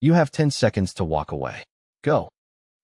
You have 10 seconds to walk away. Go.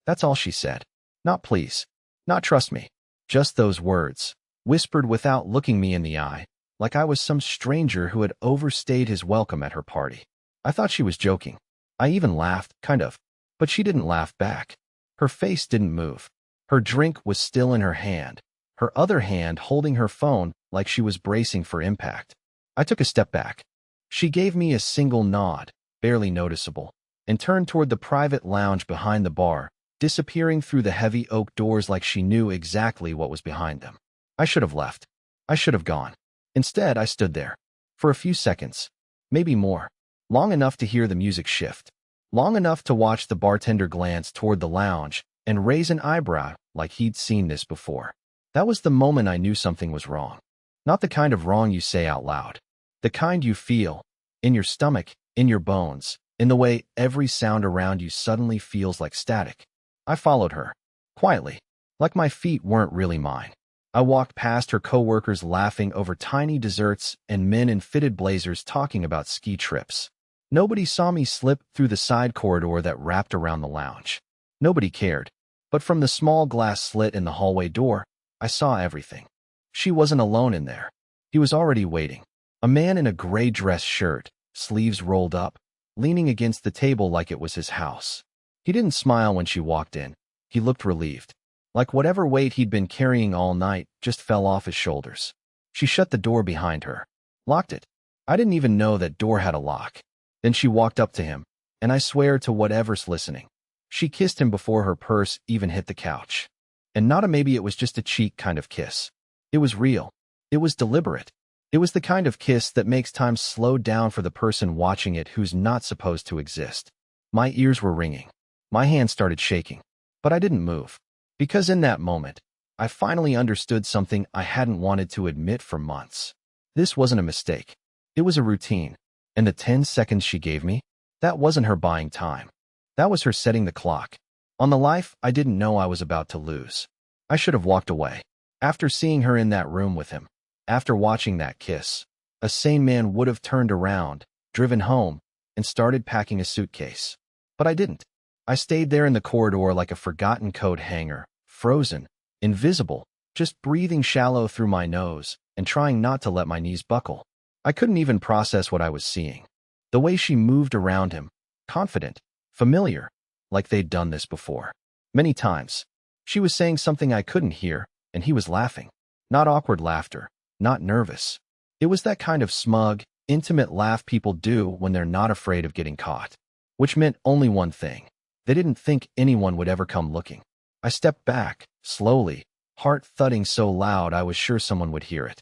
That's all she said. Not please. Not trust me. Just those words, whispered without looking me in the eye, like I was some stranger who had overstayed his welcome at her party. I thought she was joking. I even laughed, kind of. But she didn't laugh back. Her face didn't move. Her drink was still in her hand, her other hand holding her phone like she was bracing for impact. I took a step back. She gave me a single nod, barely noticeable, and turned toward the private lounge behind the bar, disappearing through the heavy oak doors like she knew exactly what was behind them. I should have left. I should have gone. Instead, I stood there. For a few seconds. Maybe more. Long enough to hear the music shift. Long enough to watch the bartender glance toward the lounge and raise an eyebrow like he'd seen this before. That was the moment I knew something was wrong. Not the kind of wrong you say out loud. The kind you feel. In your stomach, in your bones, in the way every sound around you suddenly feels like static. I followed her. Quietly. Like my feet weren't really mine. I walked past her coworkers laughing over tiny desserts and men in fitted blazers talking about ski trips. Nobody saw me slip through the side corridor that wrapped around the lounge. Nobody cared. But from the small glass slit in the hallway door, I saw everything. She wasn't alone in there. He was already waiting. A man in a gray dress shirt, sleeves rolled up, leaning against the table like it was his house. He didn't smile when she walked in. He looked relieved. Like whatever weight he'd been carrying all night just fell off his shoulders. She shut the door behind her. Locked it. I didn't even know that door had a lock. Then she walked up to him, and I swear to whatever's listening, she kissed him before her purse even hit the couch. And not a maybe, it was just a cheek kind of kiss. It was real. It was deliberate. It was the kind of kiss that makes time slow down for the person watching it who's not supposed to exist. My ears were ringing. My hands started shaking. But I didn't move. Because in that moment, I finally understood something I hadn't wanted to admit for months. This wasn't a mistake. It was a routine. And the 10 seconds she gave me, that wasn't her buying time. That was her setting the clock. On the life I didn't know I was about to lose. I should have walked away. After seeing her in that room with him, after watching that kiss, a sane man would have turned around, driven home, and started packing a suitcase. But I didn't. I stayed there in the corridor like a forgotten coat hanger, frozen, invisible, just breathing shallow through my nose and trying not to let my knees buckle. I couldn't even process what I was seeing. The way she moved around him, confident, familiar, like they'd done this before. Many times. She was saying something I couldn't hear, and he was laughing. Not awkward laughter, not nervous. It was that kind of smug, intimate laugh people do when they're not afraid of getting caught. Which meant only one thing. They didn't think anyone would ever come looking. I stepped back, slowly, heart thudding so loud I was sure someone would hear it.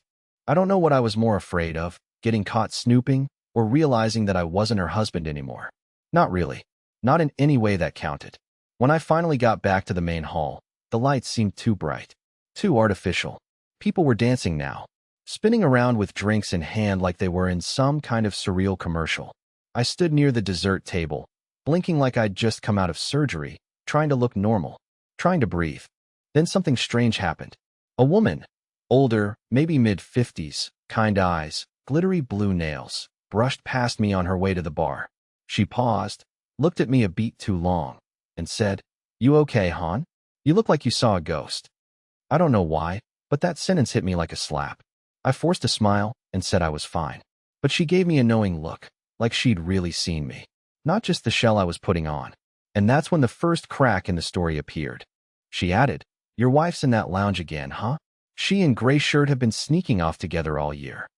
I don't know what I was more afraid of, getting caught snooping, or realizing that I wasn't her husband anymore. Not really. Not in any way that counted. When I finally got back to the main hall, the lights seemed too bright, too artificial. People were dancing now, spinning around with drinks in hand like they were in some kind of surreal commercial. I stood near the dessert table, blinking like I'd just come out of surgery, trying to look normal, trying to breathe. Then something strange happened. A woman, older, maybe mid-50s, kind eyes, glittery blue nails, brushed past me on her way to the bar. She paused, looked at me a beat too long, and said, "You okay, hon? You look like you saw a ghost." I don't know why, but that sentence hit me like a slap. I forced a smile and said I was fine. But she gave me a knowing look, like she'd really seen me. Not just the shell I was putting on. And that's when the first crack in the story appeared. She added, "Your wife's in that lounge again, huh? She and Gray Shirt have been sneaking off together all year."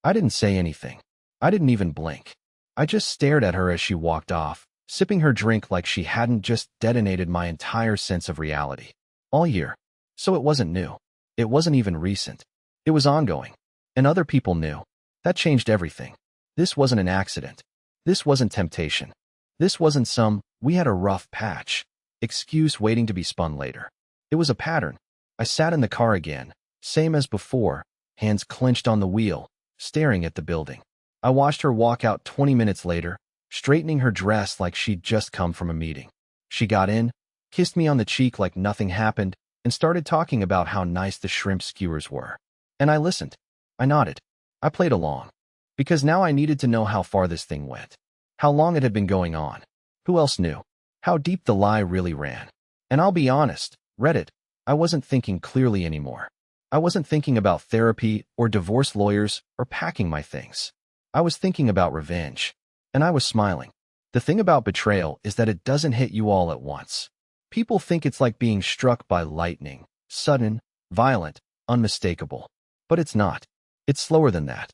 I didn't say anything. I didn't even blink. I just stared at her as she walked off, sipping her drink like she hadn't just detonated my entire sense of reality. All year. So it wasn't new. It wasn't even recent. It was ongoing. And other people knew. That changed everything. This wasn't an accident. This wasn't temptation. This wasn't some, "we had a rough patch" excuse waiting to be spun later. It was a pattern. I sat in the car again, same as before, hands clenched on the wheel, staring at the building. I watched her walk out 20 minutes later, straightening her dress like she'd just come from a meeting. She got in, kissed me on the cheek like nothing happened, and started talking about how nice the shrimp skewers were. And I listened. I nodded. I played along. Because now I needed to know how far this thing went. How long it had been going on. Who else knew how deep the lie really ran? And I'll be honest, Reddit, I wasn't thinking clearly anymore. I wasn't thinking about therapy or divorce lawyers or packing my things. I was thinking about revenge. And I was smiling. The thing about betrayal is that it doesn't hit you all at once. People think it's like being struck by lightning, sudden, violent, unmistakable. But it's not. It's slower than that.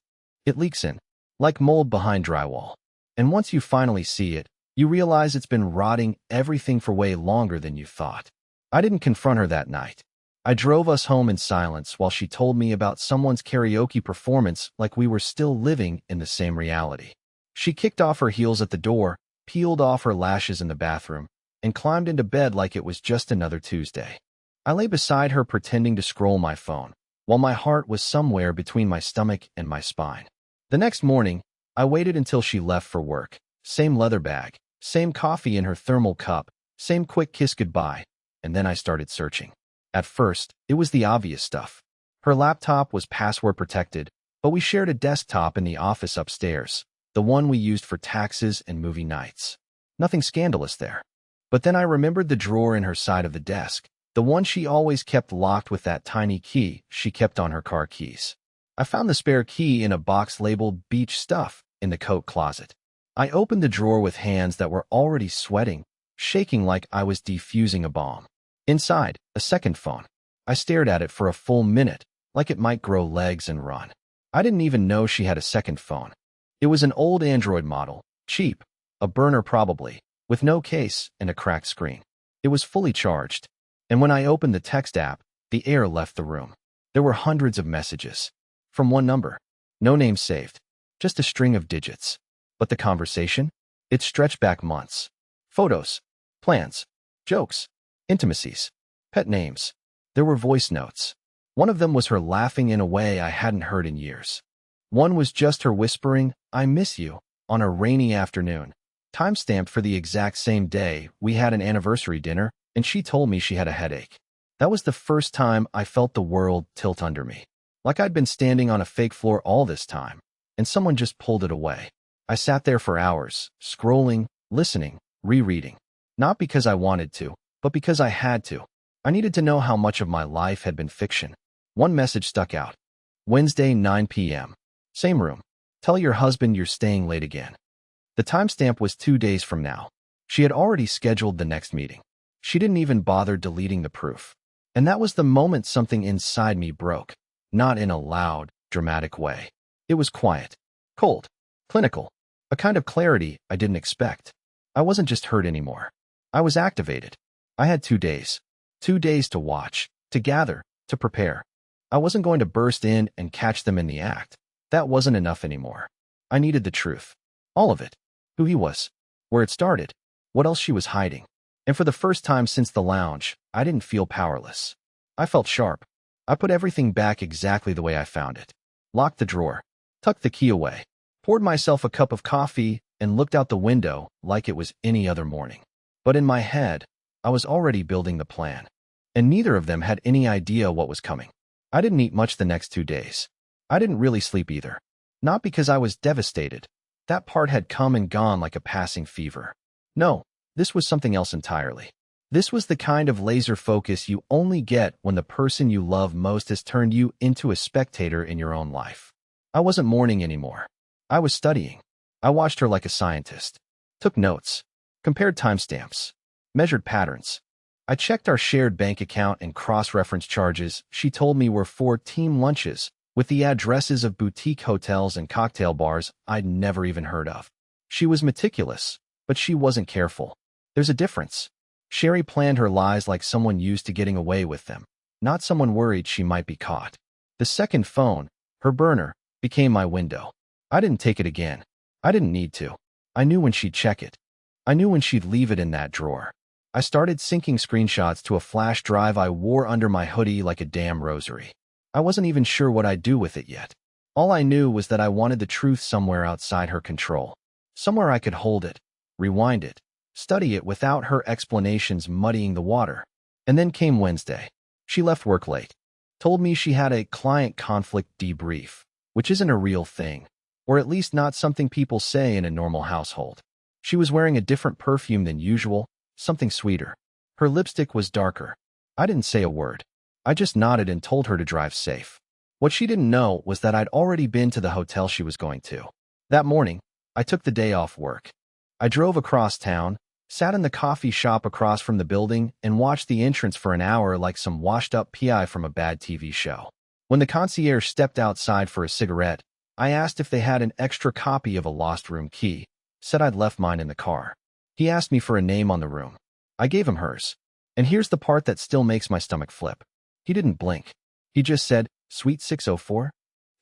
It leaks in, like mold behind drywall. And once you finally see it, you realize it's been rotting everything for way longer than you thought. I didn't confront her that night. I drove us home in silence while she told me about someone's karaoke performance like we were still living in the same reality. She kicked off her heels at the door, peeled off her lashes in the bathroom, and climbed into bed like it was just another Tuesday. I lay beside her pretending to scroll my phone, while my heart was somewhere between my stomach and my spine. The next morning, I waited until she left for work. Same leather bag, same coffee in her thermal cup, same quick kiss goodbye, and then I started searching. At first, it was the obvious stuff. Her laptop was password protected, but we shared a desktop in the office upstairs, the one we used for taxes and movie nights. Nothing scandalous there. But then I remembered the drawer in her side of the desk, the one she always kept locked with that tiny key she kept on her car keys. I found the spare key in a box labeled beach stuff in the coat closet. I opened the drawer with hands that were already sweating, shaking like I was defusing a bomb. Inside, a second phone. I stared at it for a full minute, like it might grow legs and run. I didn't even know she had a second phone. It was an old Android model, cheap, a burner probably, with no case and a cracked screen. It was fully charged, and when I opened the text app, the air left the room. There were hundreds of messages. From one number. No name saved. Just a string of digits. But the conversation? It stretched back months. Photos. Plans. Jokes. Intimacies. Pet names. There were voice notes. One of them was her laughing in a way I hadn't heard in years. One was just her whispering, "I miss you," on a rainy afternoon, time-stamped for the exact same day we had an anniversary dinner, and she told me she had a headache. That was the first time I felt the world tilt under me. Like I'd been standing on a fake floor all this time, and someone just pulled it away. I sat there for hours, scrolling, listening, rereading. Not because I wanted to, but because I had to. I needed to know how much of my life had been fiction. One message stuck out. Wednesday, 9 p.m. Same room. Tell your husband you're staying late again. The timestamp was 2 days from now. She had already scheduled the next meeting. She didn't even bother deleting the proof. And that was the moment something inside me broke. Not in a loud, dramatic way. It was quiet, cold, clinical, a kind of clarity I didn't expect. I wasn't just hurt anymore. I was activated. I had 2 days. 2 days to watch, to gather, to prepare. I wasn't going to burst in and catch them in the act. That wasn't enough anymore. I needed the truth. All of it. Who he was. Where it started. What else she was hiding. And for the first time since the lounge, I didn't feel powerless. I felt sharp. I put everything back exactly the way I found it. Locked the drawer. Tucked the key away. Poured myself a cup of coffee and looked out the window like it was any other morning. But in my head, I was already building the plan. And neither of them had any idea what was coming. I didn't eat much the next 2 days. I didn't really sleep either. Not because I was devastated. That part had come and gone like a passing fever. No, this was something else entirely. This was the kind of laser focus you only get when the person you love most has turned you into a spectator in your own life. I wasn't mourning anymore. I was studying. I watched her like a scientist. Took notes. Compared timestamps. Measured patterns. I checked our shared bank account and cross-reference charges she told me were for team lunches, with the addresses of boutique hotels and cocktail bars I'd never even heard of. She was meticulous, but she wasn't careful. There's a difference. Sherry planned her lies like someone used to getting away with them, not someone worried she might be caught. The second phone, her burner, became my window. I didn't take it again. I didn't need to. I knew when she'd check it. I knew when she'd leave it in that drawer. I started syncing screenshots to a flash drive I wore under my hoodie like a damn rosary. I wasn't even sure what I'd do with it yet. All I knew was that I wanted the truth somewhere outside her control. Somewhere I could hold it, rewind it, study it without her explanations muddying the water. And then came Wednesday. She left work late. Told me she had a client conflict debrief, which isn't a real thing, or at least not something people say in a normal household. She was wearing a different perfume than usual, something sweeter. Her lipstick was darker. I didn't say a word. I just nodded and told her to drive safe. What she didn't know was that I'd already been to the hotel she was going to. That morning, I took the day off work. I drove across town, sat in the coffee shop across from the building, and watched the entrance for an hour like some washed-up PI from a bad TV show. When the concierge stepped outside for a cigarette, I asked if they had an extra copy of a lost room key, said I'd left mine in the car. He asked me for a name on the room. I gave him hers. And here's the part that still makes my stomach flip. He didn't blink. He just said, Suite 604?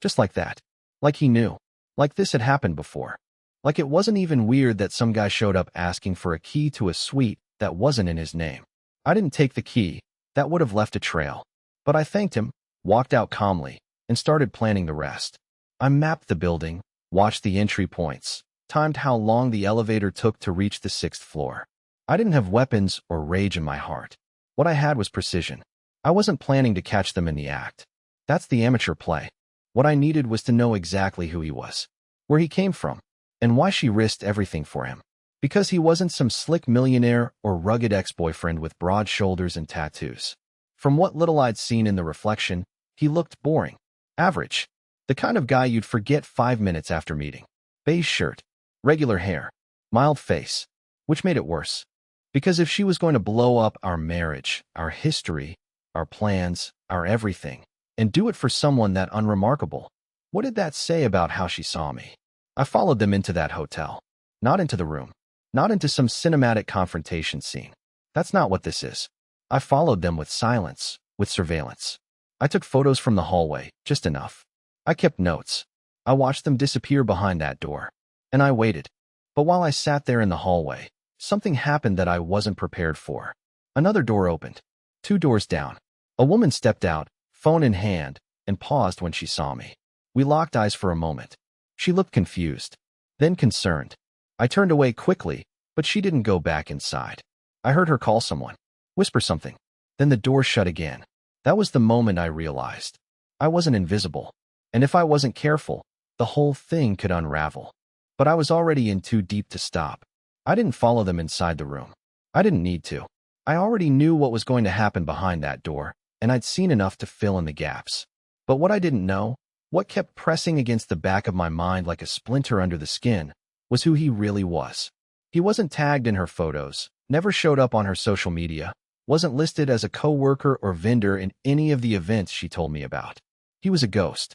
Just like that. Like he knew. Like this had happened before. Like it wasn't even weird that some guy showed up asking for a key to a suite that wasn't in his name. I didn't take the key. That would have left a trail. But I thanked him, walked out calmly, and started planning the rest. I mapped the building, watched the entry points, timed how long the elevator took to reach the 6th floor. I didn't have weapons or rage in my heart. What I had was precision. I wasn't planning to catch them in the act. That's the amateur play. What I needed was to know exactly who he was, where he came from, and why she risked everything for him. Because he wasn't some slick millionaire or rugged ex-boyfriend with broad shoulders and tattoos. From what little I'd seen in the reflection, he looked boring, average, the kind of guy you'd forget 5 minutes after meeting. Beige shirt, regular hair, mild face, which made it worse. Because if she was going to blow up our marriage, our history, our plans, our everything, and do it for someone that unremarkable, what did that say about how she saw me? I followed them into that hotel. Not into the room. Not into some cinematic confrontation scene. That's not what this is. I followed them with silence, with surveillance. I took photos from the hallway, just enough. I kept notes. I watched them disappear behind that door. And I waited. But while I sat there in the hallway, something happened that I wasn't prepared for. Another door opened. 2 doors down. A woman stepped out, phone in hand, and paused when she saw me. We locked eyes for a moment. She looked confused, then concerned. I turned away quickly, but she didn't go back inside. I heard her call someone, whisper something. Then the door shut again. That was the moment I realized. I wasn't invisible. And if I wasn't careful, the whole thing could unravel. But I was already in too deep to stop. I didn't follow them inside the room. I didn't need to. I already knew what was going to happen behind that door, and I'd seen enough to fill in the gaps. But what I didn't know, what kept pressing against the back of my mind like a splinter under the skin, was who he really was. He wasn't tagged in her photos, never showed up on her social media, wasn't listed as a co-worker or vendor in any of the events she told me about. He was a ghost.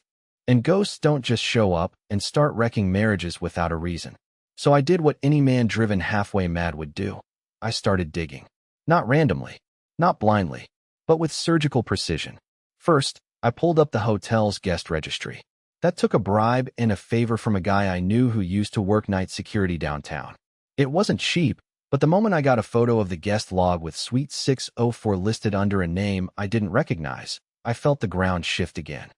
And ghosts don't just show up and start wrecking marriages without a reason. So I did what any man driven halfway mad would do. I started digging. Not randomly, not blindly, but with surgical precision. First, I pulled up the hotel's guest registry. That took a bribe and a favor from a guy I knew who used to work night security downtown. It wasn't cheap, but the moment I got a photo of the guest log with Suite 604 listed under a name I didn't recognize, I felt the ground shift again.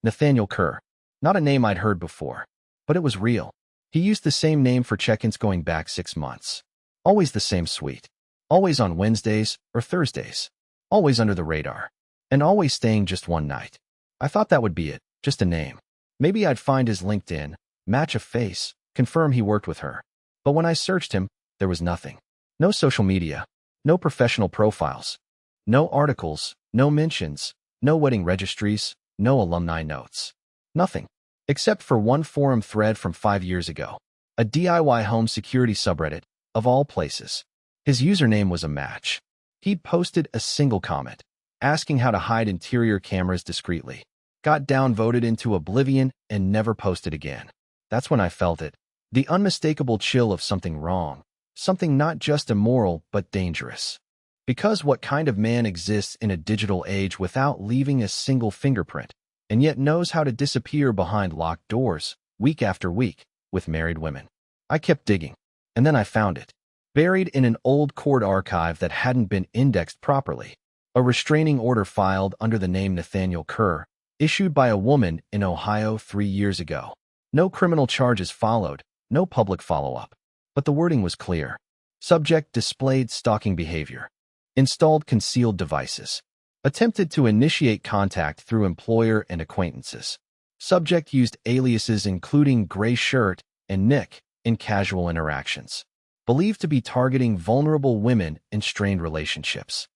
Nathaniel Kerr. Not a name I'd heard before, but it was real. He used the same name for check-ins going back 6 months. Always the same suite. Always on Wednesdays or Thursdays. Always under the radar. And always staying just one night. I thought that would be it, just a name. Maybe I'd find his LinkedIn, match a face, confirm he worked with her. But when I searched him, there was nothing. No social media. No professional profiles. No articles. No mentions. No wedding registries. No alumni notes. Nothing. Except for one forum thread from 5 years ago. A DIY home security subreddit, of all places. His username was a match. He'd posted a single comment, asking how to hide interior cameras discreetly. Got downvoted into oblivion and never posted again. That's when I felt it. The unmistakable chill of something wrong. Something not just immoral, but dangerous. Because what kind of man exists in a digital age without leaving a single fingerprint, and yet knows how to disappear behind locked doors, week after week, with married women? I kept digging, and then I found it. Buried in an old court archive that hadn't been indexed properly. A restraining order filed under the name Nathaniel Kerr, issued by a woman in Ohio 3 years ago. No criminal charges followed, no public follow-up. But the wording was clear. Subject displayed stalking behavior. Installed concealed devices. Attempted to initiate contact through employer and acquaintances. Subject used aliases including Gray Shirt and Nick in casual interactions. believed to be targeting vulnerable women in strained relationships.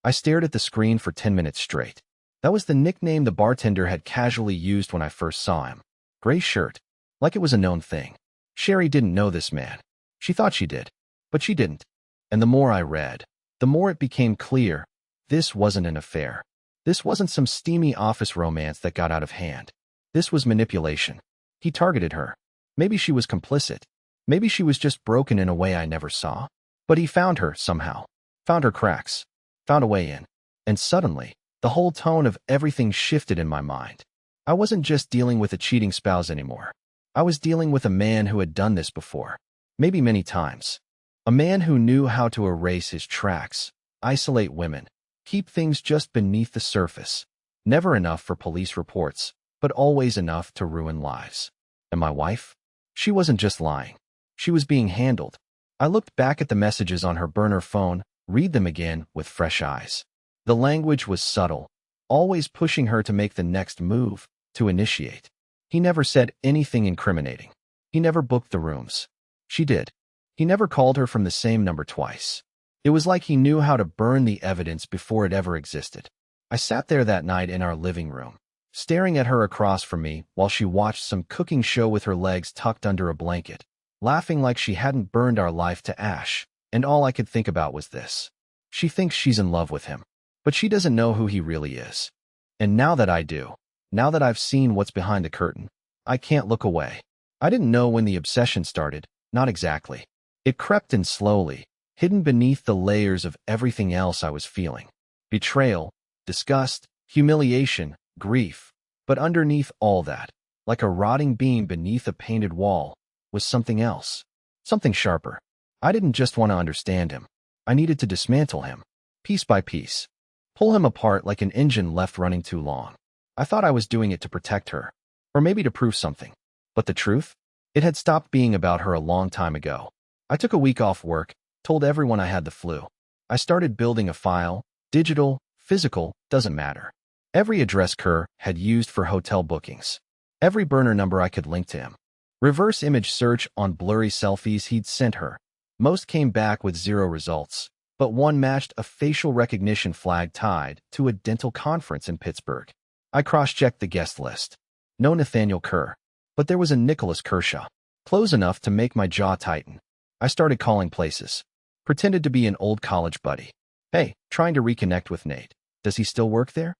I stared at the screen for 10 minutes straight. That was the nickname the bartender had casually used when I first saw him. Gray shirt. Like it was a known thing. Sherry didn't know this man. She thought she did, but she didn't. And the more I read, the more it became clear this wasn't an affair. This wasn't some steamy office romance that got out of hand. This was manipulation. He targeted her. Maybe she was complicit. Maybe she was just broken in a way I never saw. But he found her somehow. Found her cracks. Found a way in. And suddenly, the whole tone of everything shifted in my mind. I wasn't just dealing with a cheating spouse anymore. I was dealing with a man who had done this before. Maybe many times. A man who knew how to erase his tracks, isolate women, keep things just beneath the surface. Never enough for police reports, but always enough to ruin lives. And my wife? She wasn't just lying. She was being handled. I looked back at the messages on her burner phone, read them again with fresh eyes. The language was subtle, always pushing her to make the next move, to initiate. He never said anything incriminating. He never booked the rooms. She did. He never called her from the same number twice. It was like he knew how to burn the evidence before it ever existed. I sat there that night in our living room, staring at her across from me while she watched some cooking show with her legs tucked under a blanket, laughing like she hadn't burned our life to ash, and all I could think about was this. She thinks she's in love with him, but she doesn't know who he really is. And now that I do, now that I've seen what's behind the curtain, I can't look away. I didn't know when the obsession started, not exactly. It crept in slowly, hidden beneath the layers of everything else I was feeling. Betrayal, disgust, humiliation, grief. But underneath all that, like a rotting beam beneath a painted wall, was something else. Something sharper. I didn't just want to understand him. I needed to dismantle him, piece by piece. Pull him apart like an engine left running too long. I thought I was doing it to protect her, or maybe to prove something. But the truth? It had stopped being about her a long time ago. I took a week off work, told everyone I had the flu. I started building a file, digital, physical, doesn't matter. Every address Kerr had used for hotel bookings. Every burner number I could link to him. Reverse image search on blurry selfies he'd sent her. Most came back with 0 results, but one matched a facial recognition flag tied to a dental conference in Pittsburgh. I cross-checked the guest list. No Nathaniel Kerr, but there was a Nicholas Kershaw, close enough to make my jaw tighten. I started calling places. Pretended to be an old college buddy. Hey, trying to reconnect with Nate. Does he still work there?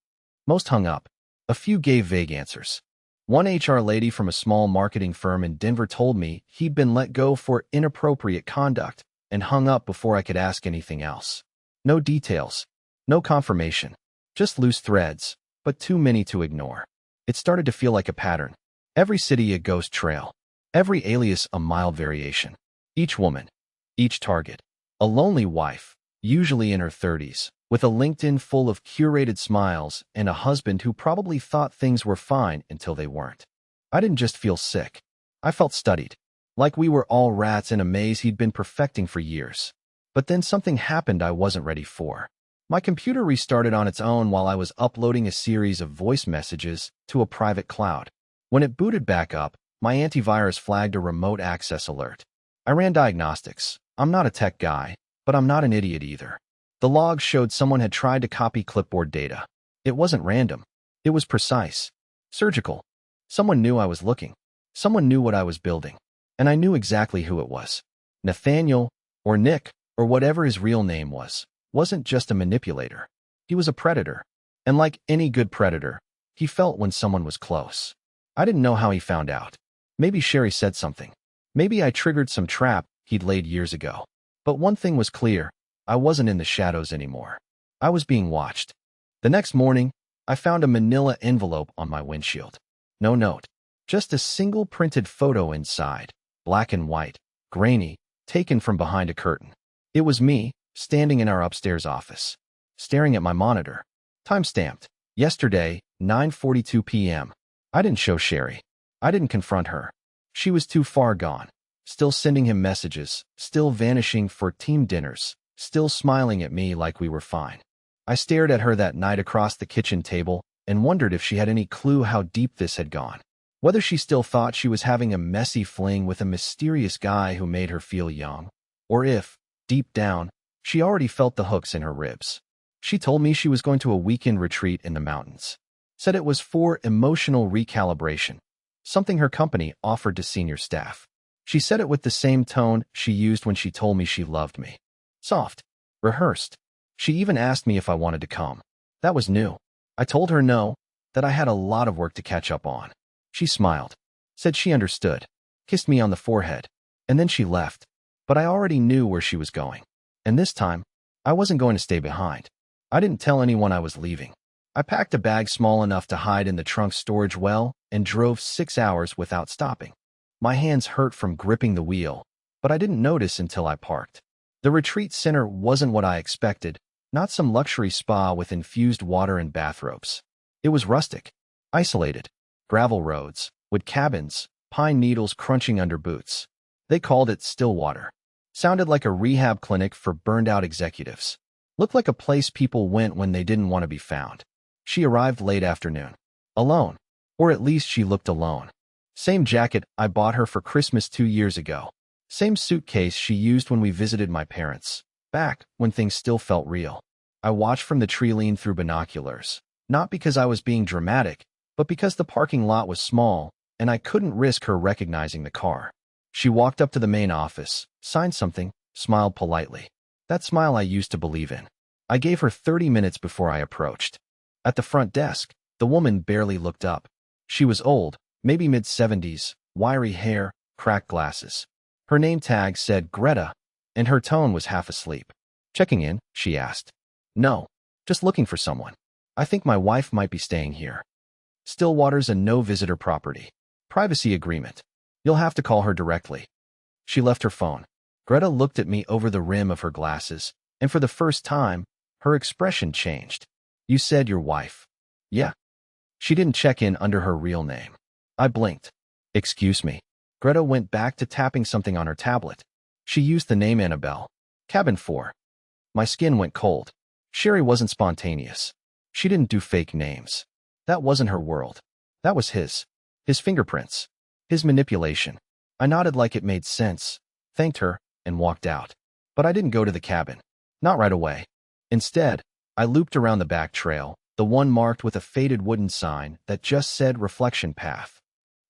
Most hung up. A few gave vague answers. One HR lady from a small marketing firm in Denver told me he'd been let go for inappropriate conduct and hung up before I could ask anything else. No details. No confirmation. Just loose threads, but too many to ignore. It started to feel like a pattern. Every city a ghost trail. Every alias a mild variation. Each woman. Each target. A lonely wife, usually in her 30s, with a LinkedIn full of curated smiles and a husband who probably thought things were fine until they weren't. I didn't just feel sick. I felt studied. Like we were all rats in a maze he'd been perfecting for years. But then something happened I wasn't ready for. My computer restarted on its own while I was uploading a series of voice messages to a private cloud. When it booted back up, my antivirus flagged a remote access alert. I ran diagnostics. I'm not a tech guy, but I'm not an idiot either. The log showed someone had tried to copy clipboard data. It wasn't random. It was precise. Surgical. Someone knew I was looking. Someone knew what I was building. And I knew exactly who it was. Nathaniel, or Nick, or whatever his real name was, wasn't just a manipulator. He was a predator. And like any good predator, he felt when someone was close. I didn't know how he found out. Maybe Sherry said something. Maybe I triggered some trap he'd laid years ago. But one thing was clear. I wasn't in the shadows anymore. I was being watched. The next morning, I found a manila envelope on my windshield. No note. Just a single printed photo inside, black and white, grainy, taken from behind a curtain. It was me, standing in our upstairs office, staring at my monitor. Time-stamped. Yesterday, 9:42 p.m. I didn't show Sherry. I didn't confront her. She was too far gone. Still sending him messages, still vanishing for team dinners, still smiling at me like we were fine. I stared at her that night across the kitchen table and wondered if she had any clue how deep this had gone. Whether she still thought she was having a messy fling with a mysterious guy who made her feel young. or if, deep down, she already felt the hooks in her ribs. She told me she was going to a weekend retreat in the mountains. Said it was for emotional recalibration, something her company offered to senior staff. She said it with the same tone she used when she told me she loved me. Soft. Rehearsed. She even asked me if I wanted to come. That was new. I told her no, that I had a lot of work to catch up on. She smiled, said she understood, kissed me on the forehead, and then she left. But I already knew where she was going. And this time, I wasn't going to stay behind. I didn't tell anyone I was leaving. I packed a bag small enough to hide in the trunk storage well and drove 6 hours without stopping. My hands hurt from gripping the wheel, but I didn't notice until I parked. The retreat center wasn't what I expected, not some luxury spa with infused water and bathrobes. It was rustic, isolated, gravel roads, wood cabins, pine needles crunching under boots. They called it Stillwater. Sounded like a rehab clinic for burned-out executives. Looked like a place people went when they didn't want to be found. She arrived late afternoon. Alone. Or at least she looked alone. Same jacket I bought her for Christmas 2 years ago. Same suitcase she used when we visited my parents. Back when things still felt real. I watched from the tree lean through binoculars. Not because I was being dramatic, but because the parking lot was small, and I couldn't risk her recognizing the car. She walked up to the main office, signed something, smiled politely. That smile I used to believe in. I gave her 30 minutes before I approached. At the front desk, the woman barely looked up. She was old, maybe mid-70s, wiry hair, cracked glasses. Her name tag said Greta, and her tone was half asleep. Checking in, she asked. No, just looking for someone. I think my wife might be staying here. Stillwater's a no-visitor property. Privacy agreement. You'll have to call her directly. She left her phone. Greta looked at me over the rim of her glasses, and for the first time, her expression changed. You said your wife. Yeah. She didn't check in under her real name. I blinked. Excuse me. Greta went back to tapping something on her tablet. She used the name Annabelle. Cabin 4. My skin went cold. Sherry wasn't spontaneous. She didn't do fake names. That wasn't her world. That was his. His fingerprints. His manipulation. I nodded like it made sense, thanked her, and walked out. But I didn't go to the cabin. Not right away. Instead, I looped around the back trail, the one marked with a faded wooden sign that just said Reflection Path.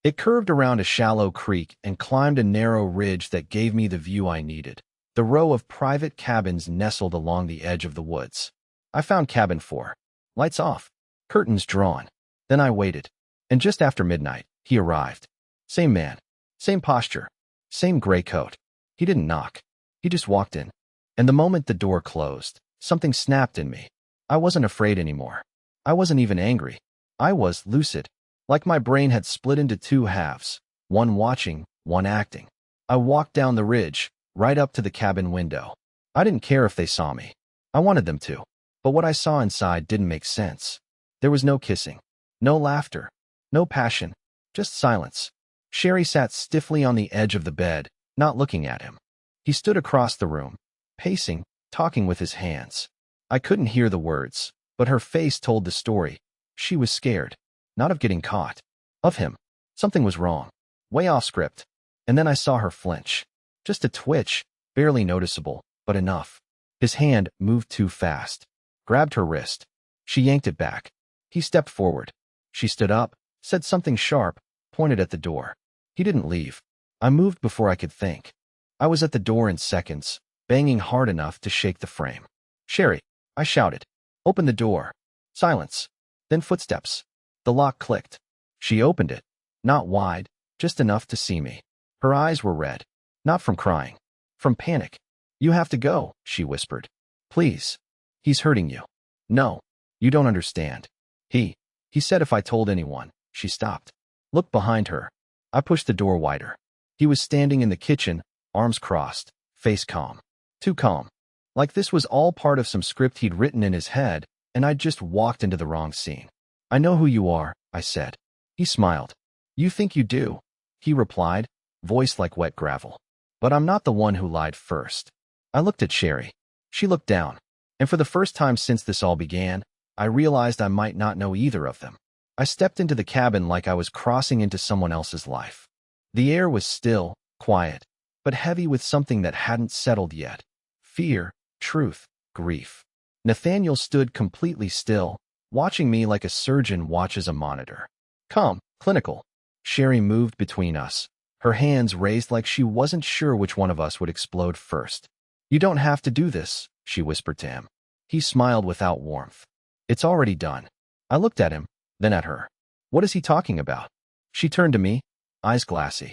It curved around a shallow creek and climbed a narrow ridge that gave me the view I needed. The row of private cabins nestled along the edge of the woods. I found cabin 4. Lights off. Curtains drawn. Then I waited. And just after midnight, he arrived. Same man. Same posture. Same gray coat. He didn't knock. He just walked in. And the moment the door closed, something snapped in me. I wasn't afraid anymore. I wasn't even angry. I was lucid. Like my brain had split into 2 halves. One watching, one acting. I walked down the ridge, right up to the cabin window. I didn't care if they saw me. I wanted them to. But what I saw inside didn't make sense. There was no kissing. No laughter. No passion. Just silence. Sherry sat stiffly on the edge of the bed, not looking at him. He stood across the room, pacing, talking with his hands. I couldn't hear the words, but her face told the story. She was scared. Not of getting caught. Of him. Something was wrong. Way off script. And then I saw her flinch. Just a twitch, barely noticeable, but enough. His hand moved too fast. Grabbed her wrist. She yanked it back. He stepped forward. She stood up, said something sharp, pointed at the door. He didn't leave. I moved before I could think. I was at the door in seconds, banging hard enough to shake the frame. Sherry, I shouted. Open the door. Silence. Then footsteps. The lock clicked. She opened it. Not wide, just enough to see me. Her eyes were red. Not from crying. From panic. You have to go, she whispered. Please. He's hurting you. No. You don't understand. He said if I told anyone. She stopped. Looked behind her. I pushed the door wider. He was standing in the kitchen, arms crossed, face calm. Too calm. Like this was all part of some script he'd written in his head, and I'd just walked into the wrong scene. I know who you are, I said. He smiled. You think you do, he replied, voice like wet gravel. But I'm not the one who lied first. I looked at Sherry. She looked down. And for the first time since this all began, I realized I might not know either of them. I stepped into the cabin like I was crossing into someone else's life. The air was still, quiet, but heavy with something that hadn't settled yet. Fear, truth, grief. Nathaniel stood completely still, watching me like a surgeon watches a monitor. Calm, clinical. Sherry moved between us, her hands raised like she wasn't sure which one of us would explode first. You don't have to do this, she whispered to him. He smiled without warmth. It's already done. I looked at him, then at her. What is he talking about? She turned to me, eyes glassy.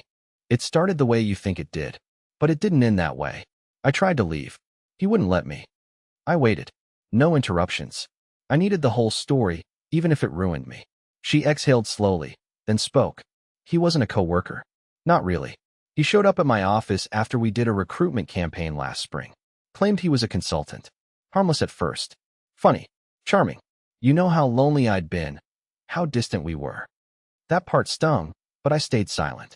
It started the way you think it did, but it didn't end that way. I tried to leave. He wouldn't let me. I waited. No interruptions. I needed the whole story, even if it ruined me. She exhaled slowly, then spoke. He wasn't a coworker. Not really. He showed up at my office after we did a recruitment campaign last spring. Claimed he was a consultant. Harmless at first. Funny. Charming. You know how lonely I'd been. How distant we were. That part stung, but I stayed silent.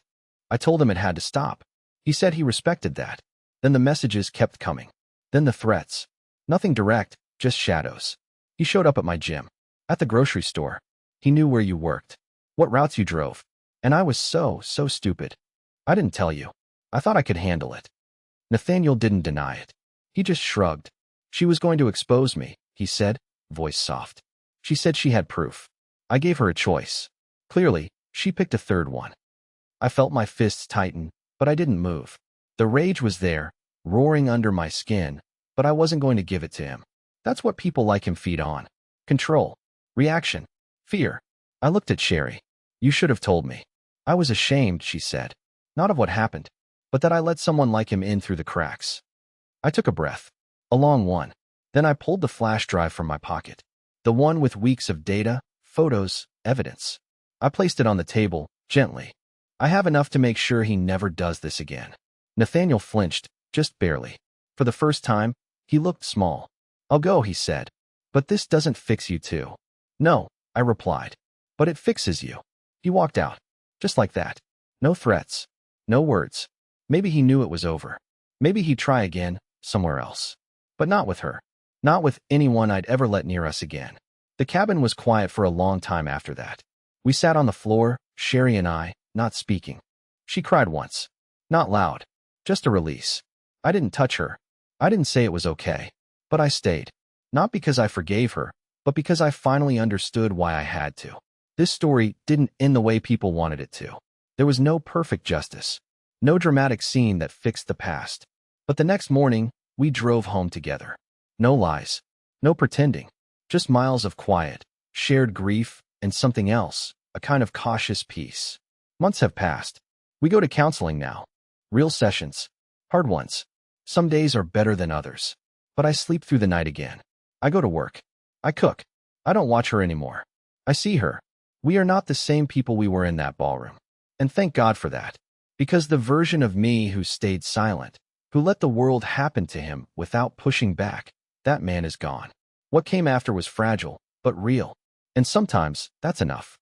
I told him it had to stop. He said he respected that. Then the messages kept coming. Then the threats. Nothing direct, just shadows. He showed up at my gym. At the grocery store. He knew where you worked. What routes you drove. And I was so stupid. I didn't tell you. I thought I could handle it. Nathaniel didn't deny it. He just shrugged. She was going to expose me, he said, voice soft. She said she had proof. I gave her a choice. Clearly, she picked a third one. I felt my fists tighten, but I didn't move. The rage was there, roaring under my skin, but I wasn't going to give it to him. That's what people like him feed on. Control. Reaction. Fear. I looked at Sherry. You should have told me. I was ashamed, she said. Not of what happened, but that I let someone like him in through the cracks. I took a breath. A long one. Then I pulled the flash drive from my pocket. The one with weeks of data, photos, evidence. I placed it on the table, gently. I have enough to make sure he never does this again. Nathaniel flinched, just barely. For the first time, he looked small. I'll go, he said. But this doesn't fix you too. No, I replied. But it fixes you. He walked out. Just like that. No threats. No words. Maybe he knew it was over. Maybe he'd try again, somewhere else. But not with her. Not with anyone I'd ever let near us again. The cabin was quiet for a long time after that. We sat on the floor, Sherry and I, not speaking. She cried once. Not loud. Just a release. I didn't touch her. I didn't say it was okay. But I stayed. Not because I forgave her, but because I finally understood why I had to. This story didn't end the way people wanted it to. There was no perfect justice. No dramatic scene that fixed the past. But the next morning, we drove home together. No lies. No pretending. Just miles of quiet, shared grief, and something else, a kind of cautious peace. Months have passed. We go to counseling now. Real sessions. Hard ones. Some days are better than others. But I sleep through the night again. I go to work. I cook. I don't watch her anymore. I see her. We are not the same people we were in that ballroom. And thank God for that. Because the version of me who stayed silent, who let the world happen to him without pushing back, that man is gone. What came after was fragile, but real. And sometimes, that's enough.